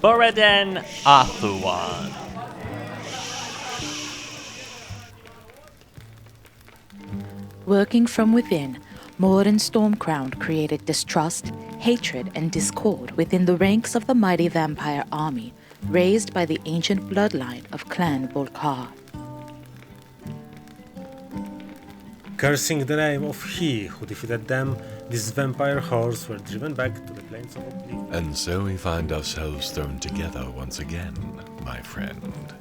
Moriden Athluan. Working from within, Moriden Stormcrown created distrust, hatred, and discord within the ranks of the mighty vampire army raised by the ancient bloodline of Clan Volkar. Cursing the name of he who defeated them, these vampire hordes were driven back to the plains of oblivion. And so we find ourselves thrown together once again, my friend.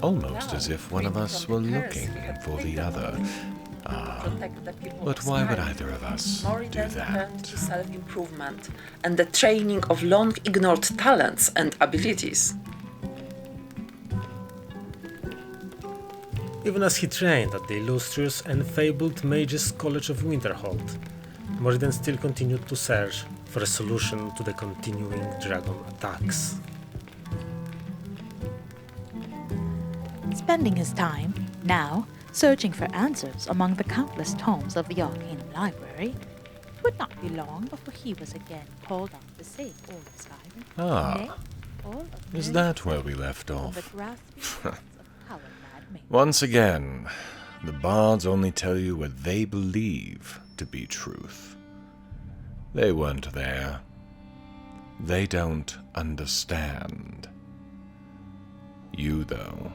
Almost as if one of us were looking for the other. But why would either of us do that? To self-improvement and the training of long-ignored talents and abilities. Even as he trained at the illustrious and fabled Mages College of Winterhold, Moriden still continued to search for a solution to the continuing dragon attacks. Spending his time, now, searching for answers among the countless tomes of the Arcane Library, it would not be long before he was again called on to save all of Skyrim. Ah, is that where we left off? Once again, the bards only tell you what they believe to be truth. They weren't there. They don't understand. You, though.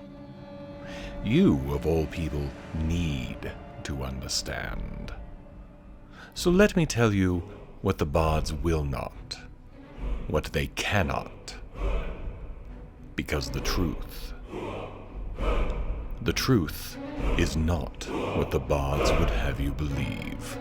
You, of all people, need to understand. So let me tell you what the bards will not, what they cannot. Because the truth is not what the bards would have you believe.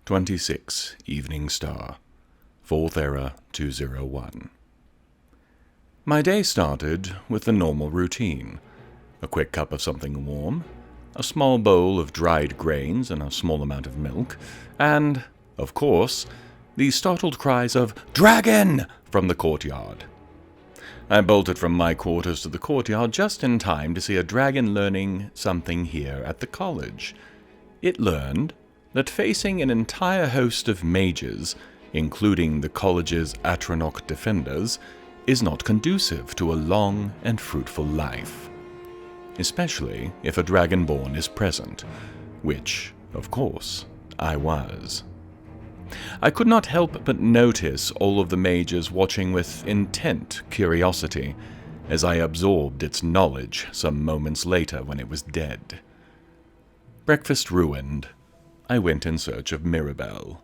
'26 Evening Star, 4th Era 201. My day started with the normal routine. A quick cup of something warm, a small bowl of dried grains and a small amount of milk, and, of course, the startled cries of "Dragon!" from the courtyard. I bolted from my quarters to the courtyard just in time to see a dragon learning something here at the college. It learned that facing an entire host of mages, including the college's Atronach defenders, is not conducive to a long and fruitful life. Especially if a Dragonborn is present, which, of course, I was. I could not help but notice all of the mages watching with intent curiosity as I absorbed its knowledge some moments later when it was dead. Breakfast ruined, I went in search of Mirabelle.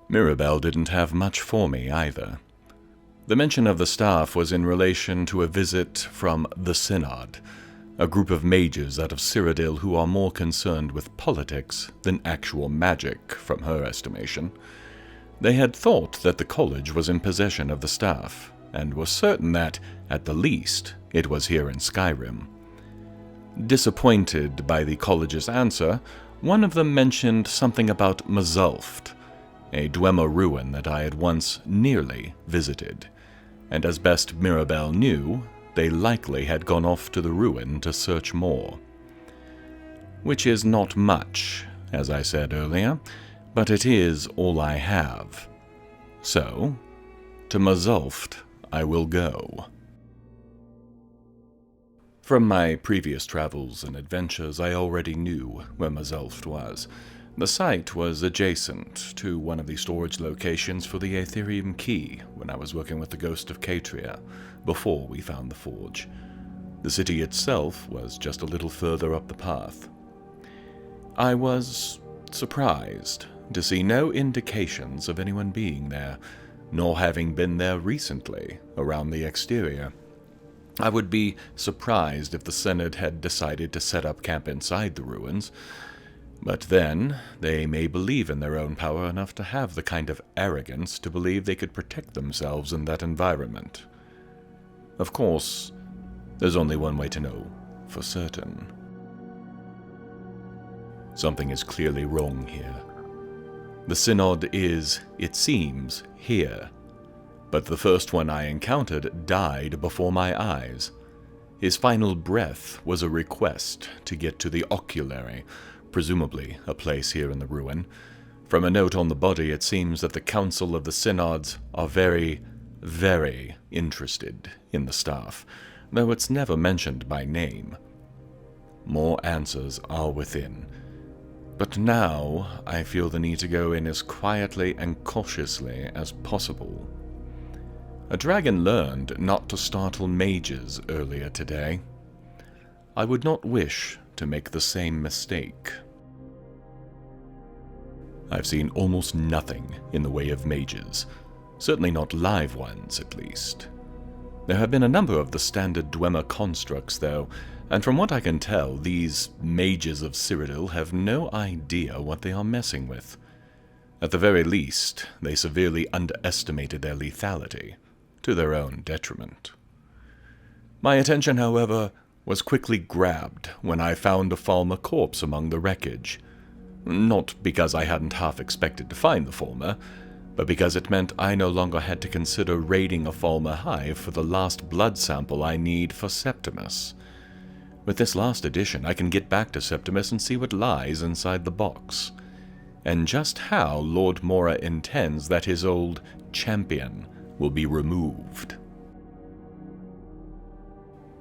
Mirabelle didn't have much for me either. The mention of the staff was in relation to a visit from the Synod, a group of mages out of Cyrodiil who are more concerned with politics than actual magic, from her estimation. They had thought that the college was in possession of the staff, and were certain that, at the least, it was here in Skyrim. Disappointed by the college's answer, one of them mentioned something about Mazulft, a Dwemer ruin that I had once nearly visited, and as best Mirabelle knew, they likely had gone off to the ruin to search more. Which is not much, as I said earlier, but it is all I have. So, to Mazulft I will go. From my previous travels and adventures, I already knew where Mazulft was. The site was adjacent to one of the storage locations for the Aetherium Key when I was working with the Ghost of Catria, before we found the forge. The city itself was just a little further up the path. I was surprised to see no indications of anyone being there, nor having been there recently around the exterior. I would be surprised if the Synod had decided to set up camp inside the ruins, but then they may believe in their own power enough to have the kind of arrogance to believe they could protect themselves in that environment. Of course, there's only one way to know for certain. Something is clearly wrong here. The Synod is, it seems, here, but the first one I encountered died before my eyes. His final breath was a request to get to the oculary, presumably a place here in the ruin. From a note on the body, it seems that the Council of the Synods are very, very interested in the staff, though it's never mentioned by name. More answers are within. But now I feel the need to go in as quietly and cautiously as possible. A dragon learned not to startle mages earlier today. I would not wish to make the same mistake. I've seen almost nothing in the way of mages, certainly not live ones at least. There have been a number of the standard Dwemer constructs though, and from what I can tell, these mages of Cyrodiil have no idea what they are messing with. At the very least, they severely underestimated their lethality, to their own detriment. My attention, however, was quickly grabbed when I found a Falmer corpse among the wreckage. Not because I hadn't half expected to find the Falmer, but because it meant I no longer had to consider raiding a Falmer hive for the last blood sample I need for Septimus. With this last addition, I can get back to Septimus and see what lies inside the box, and just how Lord Mora intends that his old champion will be removed.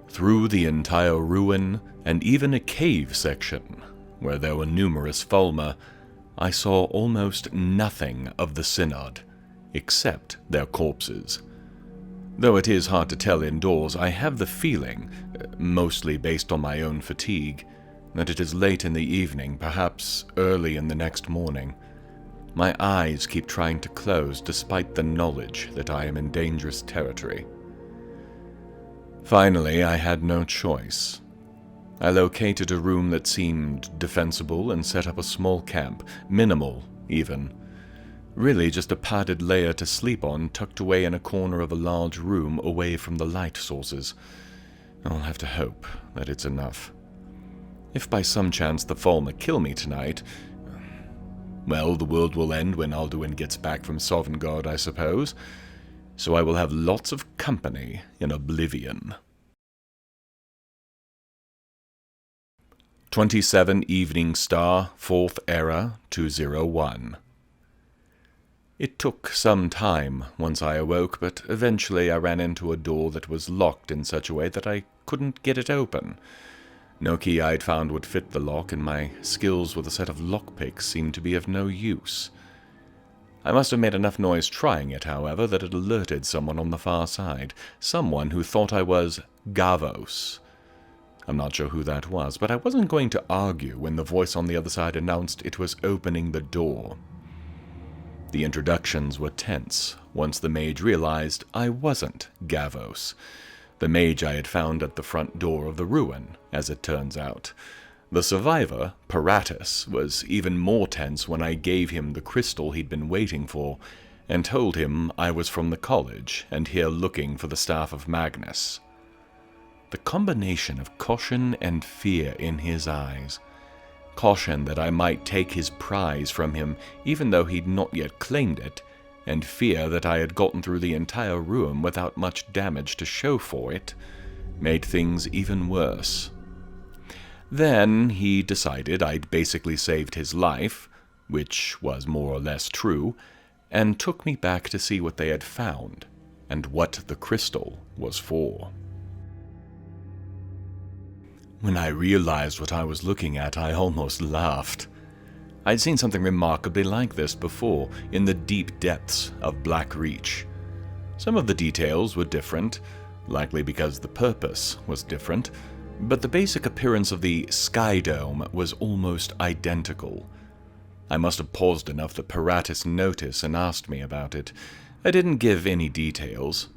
Through the entire ruin, and even a cave section, where there were numerous Falmer, I saw almost nothing of the Synod, except their corpses. Though it is hard to tell indoors, I have the feeling, mostly based on my own fatigue, that it is late in the evening, perhaps early in the next morning. My eyes keep trying to close despite the knowledge that I am in dangerous territory. Finally, I had no choice. I located a room that seemed defensible and set up a small camp, minimal even. Really just a padded layer to sleep on tucked away in a corner of a large room away from the light sources. I'll have to hope that it's enough. If by some chance the Falmer kill me tonight, well, the world will end when Alduin gets back from Sovngarde, I suppose, so I will have lots of company in oblivion. 27 Evening Star, 4th Era, 201. It took some time once I awoke, but eventually I ran into a door that was locked in such a way that I couldn't get it open. No key I'd found would fit the lock, and my skills with a set of lockpicks seemed to be of no use. I must have made enough noise trying it, however, that it alerted someone on the far side, someone who thought I was Gavos. I'm not sure who that was, but I wasn't going to argue when the voice on the other side announced it was opening the door. The introductions were tense once the mage realized I wasn't Gavos, the mage I had found at the front door of the ruin, as it turns out. The survivor, Paratus, was even more tense when I gave him the crystal he'd been waiting for, and told him I was from the college and here looking for the Staff of Magnus. The combination of caution and fear in his eyes. Caution that I might take his prize from him even though he'd not yet claimed it, and fear that I had gotten through the entire room without much damage to show for it, made things even worse. Then he decided I'd basically saved his life, which was more or less true, and took me back to see what they had found, and what the crystal was for. When I realized what I was looking at, I almost laughed. I'd seen something remarkably like this before, in the deep depths of Black Reach. Some of the details were different, likely because the purpose was different, but the basic appearance of the Sky Dome was almost identical. I must have paused enough that Paratus noticed and asked me about it. I didn't give any details.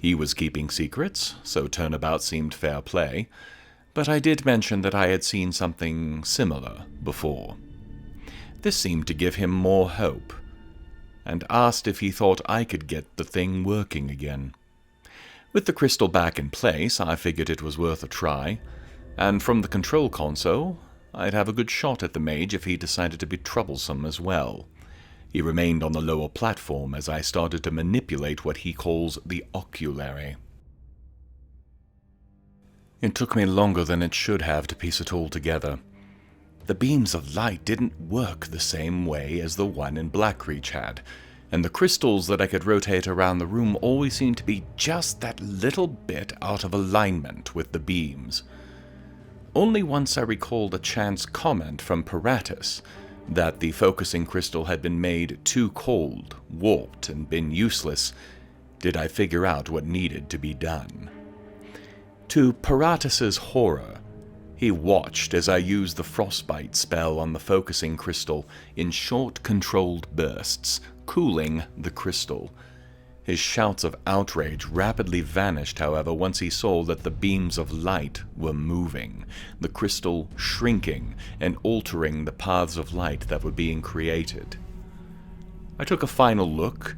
He was keeping secrets, so turnabout seemed fair play, but I did mention that I had seen something similar before. This seemed to give him more hope, and asked if he thought I could get the thing working again. With the crystal back in place, I figured it was worth a try, and from the control console, I'd have a good shot at the mage if he decided to be troublesome as well. He remained on the lower platform as I started to manipulate what he calls the oculary. It took me longer than it should have to piece it all together. The beams of light didn't work the same way as the one in Blackreach had, and the crystals that I could rotate around the room always seemed to be just that little bit out of alignment with the beams. Only once I recalled a chance comment from Paratus that the focusing crystal had been made too cold, warped, and been useless, did I figure out what needed to be done. To Paratus's horror, he watched as I used the frostbite spell on the focusing crystal in short, controlled bursts, cooling the crystal. His shouts of outrage rapidly vanished, however, once he saw that the beams of light were moving, the crystal shrinking and altering the paths of light that were being created. I took a final look,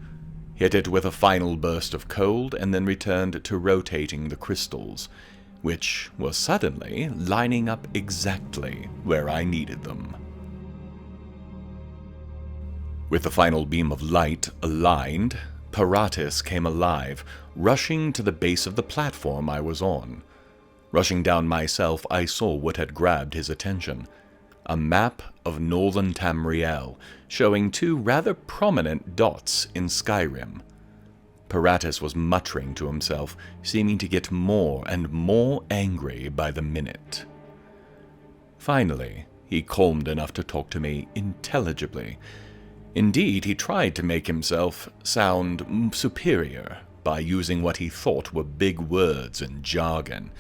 hit it with a final burst of cold, and then returned to rotating the crystals, which were suddenly lining up exactly where I needed them. With the final beam of light aligned, Paratus came alive, rushing to the base of the platform I was on. Rushing down myself, I saw what had grabbed his attention. A map of northern Tamriel, showing two rather prominent dots in Skyrim. Paratus was muttering to himself, seeming to get more and more angry by the minute. Finally, he calmed enough to talk to me intelligibly. Indeed, he tried to make himself sound superior by using what he thought were big words and jargon,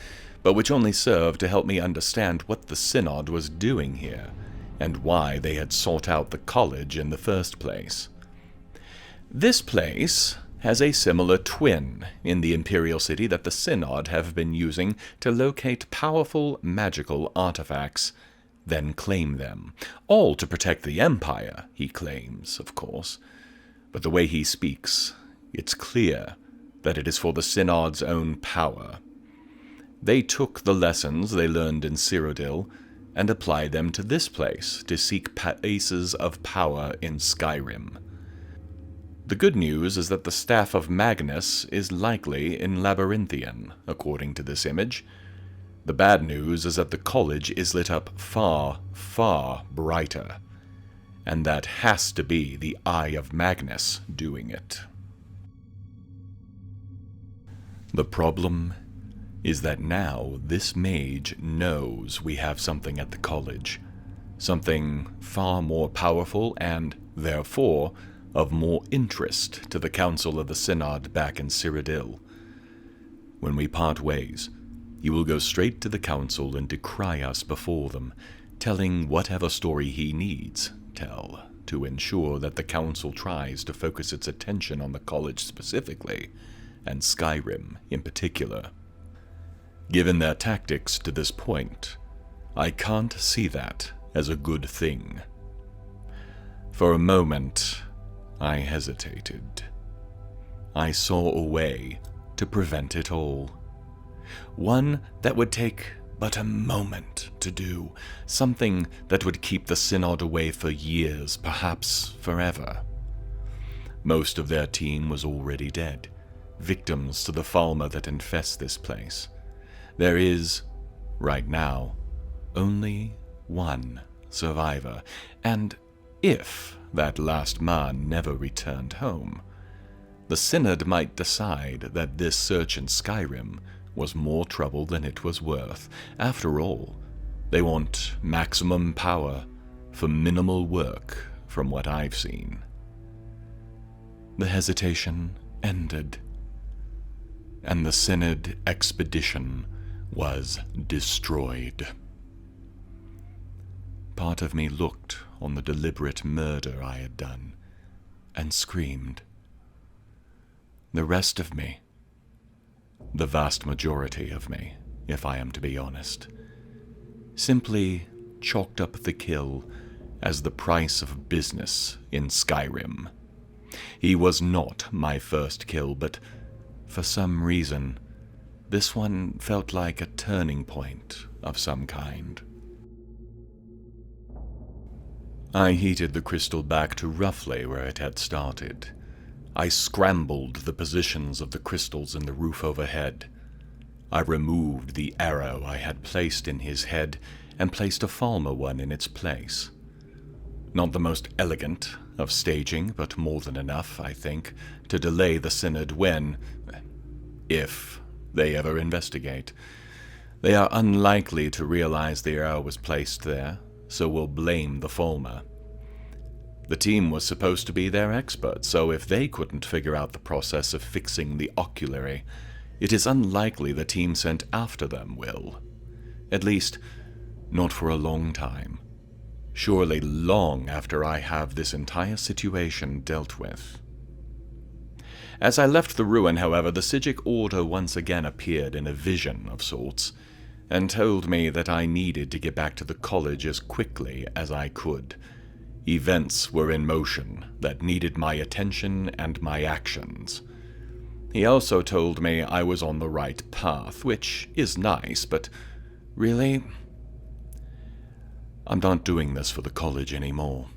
but which only served to help me understand what the Synod was doing here, and why they had sought out the college in the first place. This place has a similar twin in the Imperial City that the Synod have been using to locate powerful magical artifacts, then claim them. All to protect the Empire, he claims, of course. But the way he speaks, it's clear that it is for the Synod's own power. They took the lessons they learned in Cyrodiil and applied them to this place to seek places of power in Skyrim. The good news is that the Staff of Magnus is likely in Labyrinthian, according to this image. The bad news is that the college is lit up far, far brighter, and that has to be the Eye of Magnus doing it. The problem is that now this mage knows we have something at the college, something far more powerful and, therefore, of more interest to the Council of the Synod back in Cyrodiil. When we part ways, he will go straight to the Council and decry us before them, telling whatever story he needs tell to ensure that the Council tries to focus its attention on the college specifically, and Skyrim in particular. Given their tactics to this point, I can't see that as a good thing. For a moment, I hesitated. I saw a way to prevent it all. One that would take but a moment to do, something that would keep the Synod away for years, perhaps forever. Most of their team was already dead, victims to the Falmer that infest this place. There is, right now, only one survivor, and if that last man never returned home, the Synod might decide that this search in Skyrim was more trouble than it was worth. After all, they want maximum power for minimal work, from what I've seen. The hesitation ended, and the Synod expedition was destroyed. Part of me looked on the deliberate murder I had done and screamed. The rest of me, the vast majority of me, if I am to be honest, simply chalked up the kill as the price of business in Skyrim. He was not my first kill, but for some reason, this one felt like a turning point of some kind. I heated the crystal back to roughly where it had started. I scrambled the positions of the crystals in the roof overhead. I removed the arrow I had placed in his head and placed a Falmer one in its place. Not the most elegant of staging, but more than enough, I think, to delay the Synod when, if they ever investigate. They are unlikely to realize the arrow was placed there, so will blame the Falmer. The team was supposed to be their expert, so if they couldn't figure out the process of fixing the oculary, it is unlikely the team sent after them will. At least, not for a long time. Surely long after I have this entire situation dealt with. As I left the ruin, however, the Psijic Order once again appeared in a vision of sorts, and told me that I needed to get back to the college as quickly as I could. Events were in motion that needed my attention and my actions. He also told me I was on the right path, which is nice, but really, I'm not doing this for the college anymore.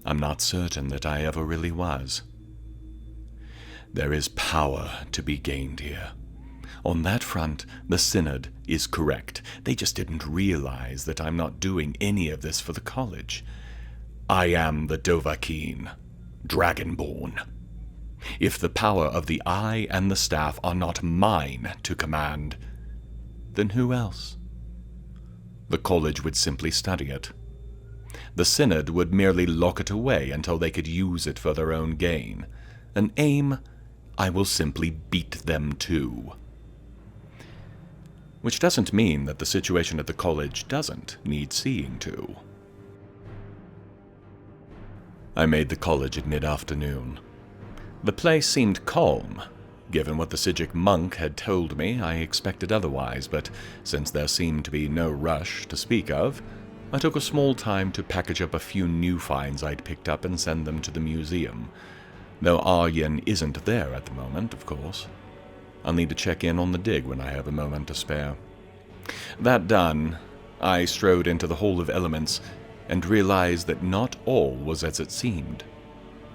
I'm not certain that I ever really was. There is power to be gained here. On that front, the Synod is correct. They just didn't realize that I'm not doing any of this for the college. I am the Dovahkiin, Dragonborn. If the power of the eye and the staff are not mine to command, then who else? The college would simply study it. The Synod would merely lock it away until they could use it for their own gain. An aim I will simply beat them to. Which doesn't mean that the situation at the college doesn't need seeing to. I made the college at mid-afternoon. The place seemed calm. Given what the Psijic monk had told me, I expected otherwise, but since there seemed to be no rush to speak of, I took a small time to package up a few new finds I'd picked up and send them to the museum. Though Arjen isn't there at the moment, of course. I'll need to check in on the dig when I have a moment to spare. That done, I strode into the Hall of Elements and realized that not all was as it seemed.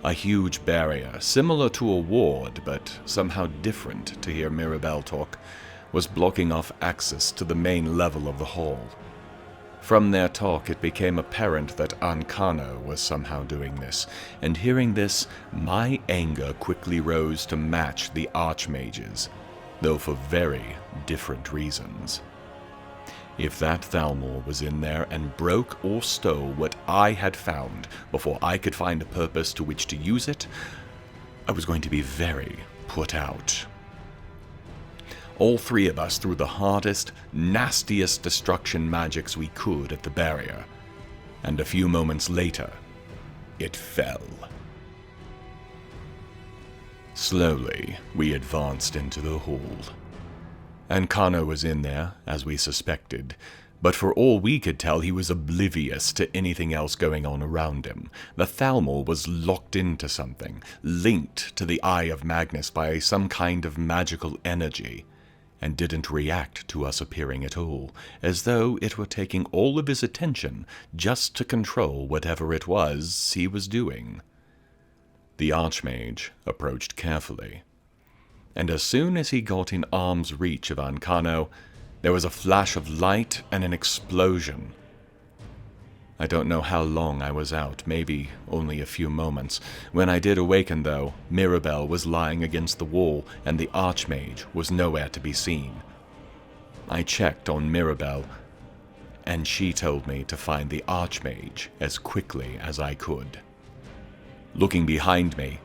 A huge barrier, similar to a ward, but somehow different to hear Mirabelle talk, was blocking off access to the main level of the hall. From their talk, it became apparent that Ancano was somehow doing this, and hearing this, my anger quickly rose to match the Archmage's, though for very different reasons. If that Thalmor was in there and broke or stole what I had found before I could find a purpose to which to use it, I was going to be very put out. All three of us threw the hardest, nastiest destruction magics we could at the barrier, and a few moments later, it fell. Slowly, we advanced into the hall. Ancano was in there, as we suspected, but for all we could tell, he was oblivious to anything else going on around him. The Thalmor was locked into something, linked to the Eye of Magnus by some kind of magical energy, and didn't react to us appearing at all, as though it were taking all of his attention just to control whatever it was he was doing. The Archmage approached carefully, and as soon as he got in arm's reach of Ancano, there was a flash of light and an explosion. I don't know how long I was out, maybe only a few moments. When I did awaken, though, Mirabelle was lying against the wall, and the Archmage was nowhere to be seen. I checked on Mirabelle, and she told me to find the Archmage as quickly as I could. Looking behind me,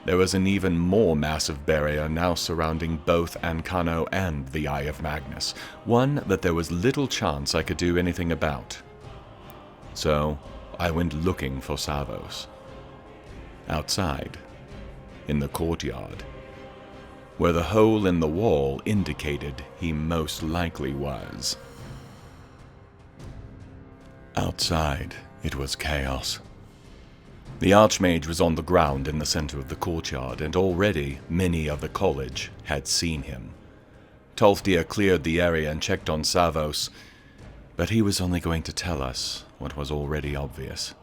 there was an even more massive barrier now surrounding both Ancano and the Eye of Magnus, one that there was little chance I could do anything about. So I went looking for Savos. Outside, in the courtyard, where the hole in the wall indicated he most likely was. Outside, it was chaos. The Archmage was on the ground in the center of the courtyard, and already many of the college had seen him. Tolfdir cleared the area and checked on Savos, but he was only going to tell us what was already obvious.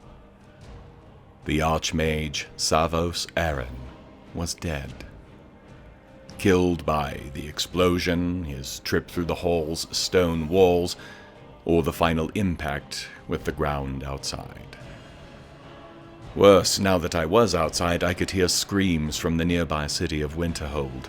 The Archmage Savos Aaron was dead. Killed by the explosion, his trip through the hall's stone walls, or the final impact with the ground outside. Worse, now that I was outside, I could hear screams from the nearby city of Winterhold.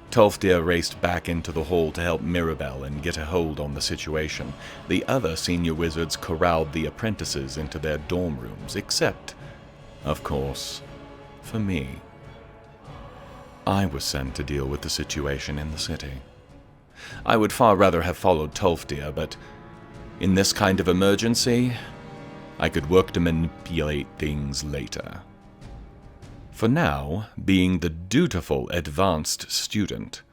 Tolfdir raced back into the hall to help Mirabelle and get a hold on the situation. The other senior wizards corralled the apprentices into their dorm rooms, except, of course, for me. I was sent to deal with the situation in the city. I would far rather have followed Tolfdir, but in this kind of emergency, I could work to manipulate things later. For now, being the dutiful advanced student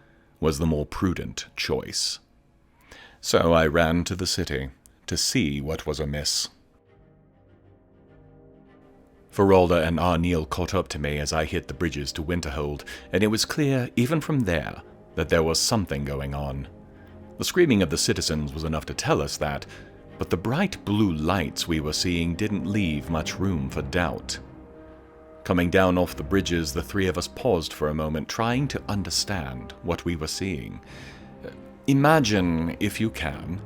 was the more prudent choice. So I ran to the city to see what was amiss. Feralda and Arniel caught up to me as I hit the bridges to Winterhold, and it was clear, even from there, that there was something going on. The screaming of the citizens was enough to tell us that, but the bright blue lights we were seeing didn't leave much room for doubt. Coming down off the bridges, the three of us paused for a moment, trying to understand what we were seeing. Imagine, if you can,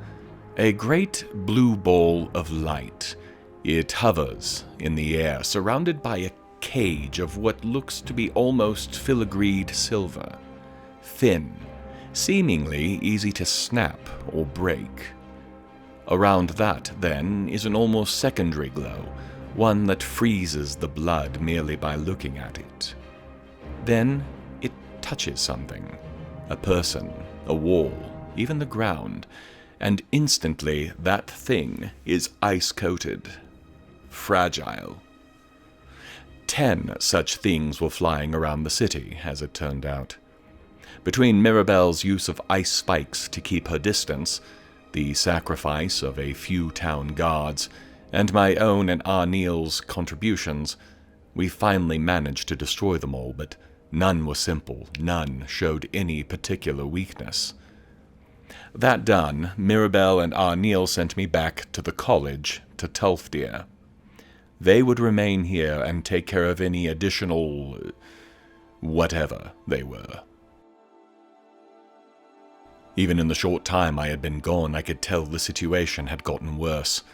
a great blue ball of light. It hovers in the air, surrounded by a cage of what looks to be almost filigreed silver. Thin, seemingly easy to snap or break. Around that, then, is an almost secondary glow, one that freezes the blood merely by looking at it. Then it touches something, a person, a wall, even the ground, and instantly that thing is ice-coated, fragile. 10 such things were flying around the city, as it turned out. Between Mirabelle's use of ice spikes to keep her distance, the sacrifice of a few town guards, and my own and Arniel's contributions, we finally managed to destroy them all, but none were simple, none showed any particular weakness. That done, Mirabelle and Arniel sent me back to the college to Tolfdir. They would remain here and take care of any additional whatever they were. Even in the short time I had been gone, I could tell the situation had gotten worse.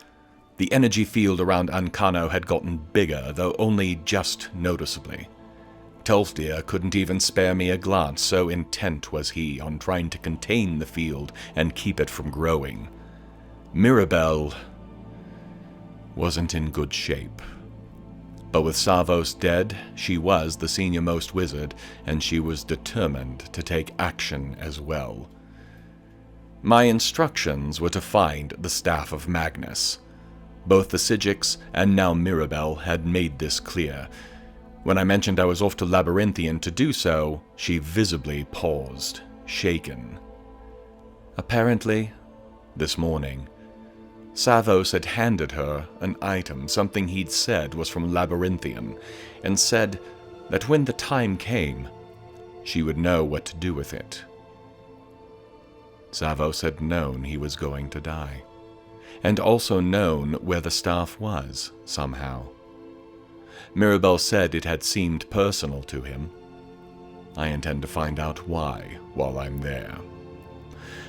The energy field around Ancano had gotten bigger, though only just noticeably. Tolfdir couldn't even spare me a glance, so intent was he on trying to contain the field and keep it from growing. Mirabelle wasn't in good shape. But with Savos dead, she was the senior-most wizard, and she was determined to take action as well. My instructions were to find the Staff of Magnus. Both the Sigics and now Mirabelle had made this clear. When I mentioned I was off to Labyrinthian to do so, she visibly paused, shaken. Apparently, this morning, Savos had handed her an item, something he'd said was from Labyrinthian, and said that when the time came, she would know what to do with it. Savos had known he was going to die, and also known where the staff was, somehow. Mirabelle said it had seemed personal to him. I intend to find out why while I'm there.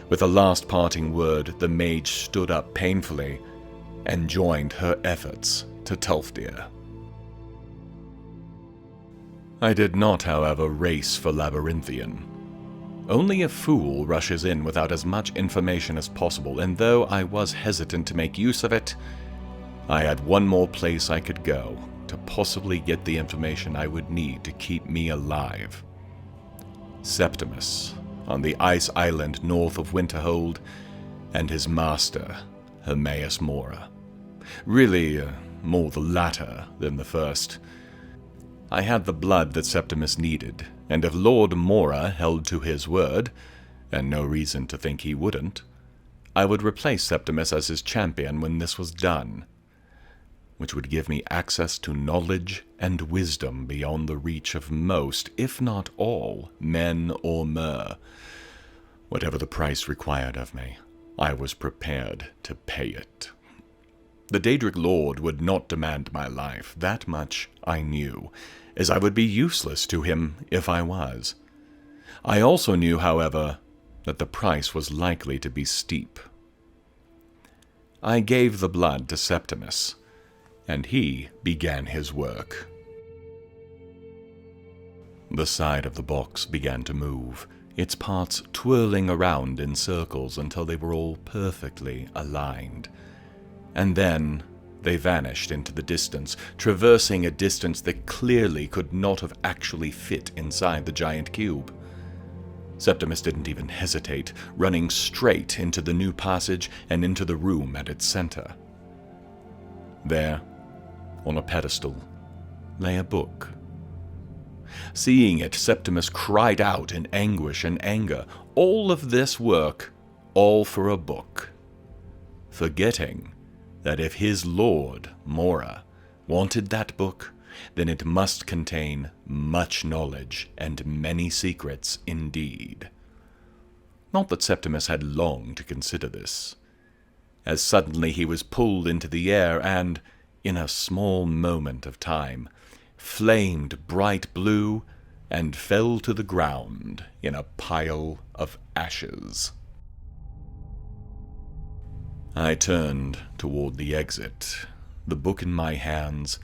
With a last parting word, the mage stood up painfully and joined her efforts to Tulfdir. I did not, however, race for Labyrinthian. Only a fool rushes in without as much information as possible, and though I was hesitant to make use of it, I had one more place I could go to possibly get the information I would need to keep me alive. Septimus, on the ice island north of Winterhold, and his master, Hermaeus Mora. Really, more the latter than the first. I had the blood that Septimus needed, and if Lord Mora held to his word, and no reason to think he wouldn't, I would replace Septimus as his champion when this was done, which would give me access to knowledge and wisdom beyond the reach of most, if not all, men or mer. Whatever the price required of me, I was prepared to pay it. The daedric lord would not demand my life, that much I knew, as I would be useless to him if I was. I also knew, however, that the price was likely to be steep. I gave the blood to Septimus, and he began his work. The side of the box began to move, its parts twirling around in circles until they were all perfectly aligned. And then they vanished into the distance, traversing a distance that clearly could not have actually fit inside the giant cube. Septimus didn't even hesitate, running straight into the new passage and into the room at its center. There, on a pedestal, lay a book. Seeing it, Septimus cried out in anguish and anger. All of this work, all for a book. Forgetting that if his lord, Mora, wanted that book, then it must contain much knowledge and many secrets indeed. Not that Septimus had long to consider this, as suddenly he was pulled into the air and, in a small moment of time, flamed bright blue and fell to the ground in a pile of ashes. I turned toward the exit, the book in my hands,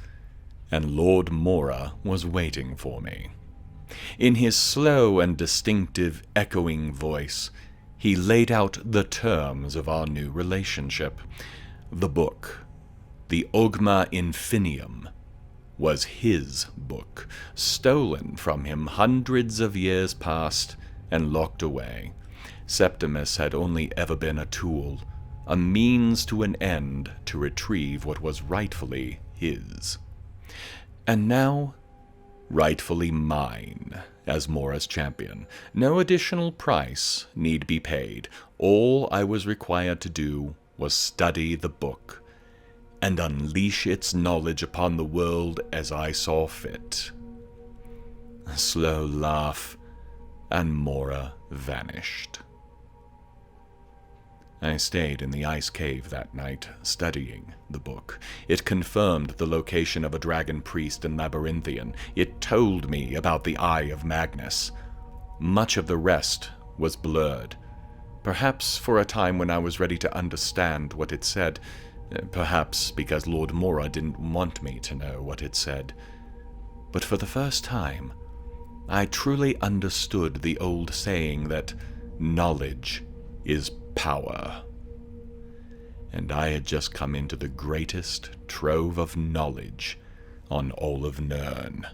and Lord Mora was waiting for me. In his slow and distinctive echoing voice, he laid out the terms of our new relationship. The book, the Ogma Infinium, was his book, stolen from him hundreds of years past and locked away. Septimus had only ever been a tool, a means to an end to retrieve what was rightfully his. And now, rightfully mine, as Mora's champion. No additional price need be paid. All I was required to do was study the book, and unleash its knowledge upon the world as I saw fit. A slow laugh, and Mora vanished. I stayed in the ice cave that night, studying the book. It confirmed the location of a dragon priest in Labyrinthian. It told me about the Eye of Magnus. Much of the rest was blurred. Perhaps for a time when I was ready to understand what it said. Perhaps because Lord Mora didn't want me to know what it said. But for the first time, I truly understood the old saying that knowledge is power. And I had just come into the greatest trove of knowledge on all of Nirn.